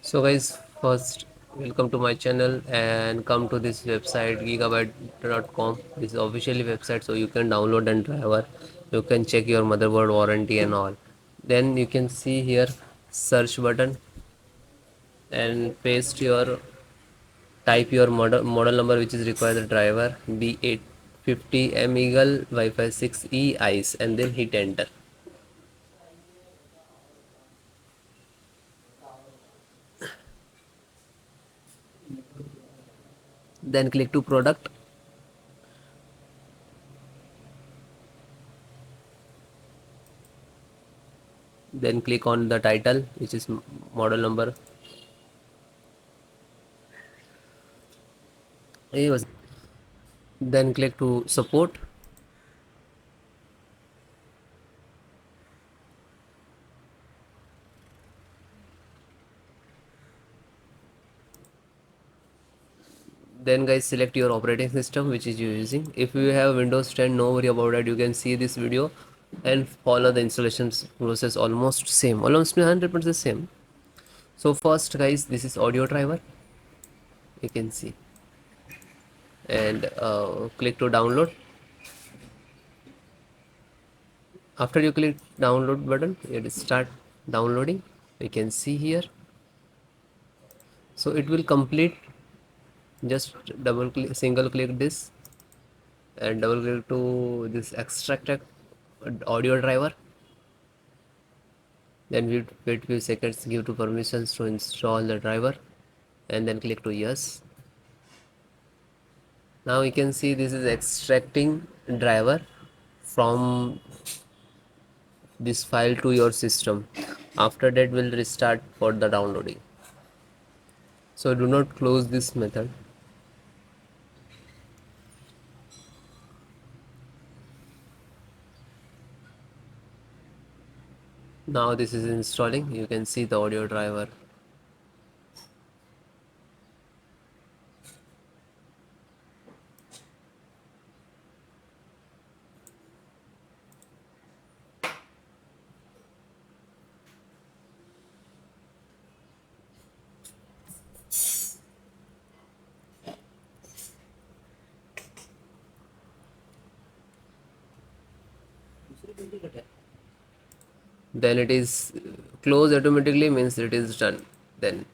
So guys, first welcome to my channel and come to this website gigabyte.com. This is officially website, so you can download and driver. You can check your motherboard warranty and all. Then you can see here search button and paste your type your model number which is required, the driver B850M Eagle WIFI6E ICE, and then hit enter. Then click to product. Then click on the title which is model number. Then click to support. Then guys, select your operating system which is you using. If you have Windows 10, no worry about that. You can see this video and follow the installation process almost same, almost 100% same. So first guys, this is audio driver, you can see, and click to download. After you click download button, it start downloading. You can see here, so it will complete. Just double click, single click this, and double click to this extract audio driver. Then wait few seconds, give to permissions to install the driver, and then click to yes. Now you can see this is extracting driver from this file to your system. After that we'll restart for the downloading. So do not close this method. Now this is installing. You can see the audio driver. Then it is closed automatically, means it is done. Then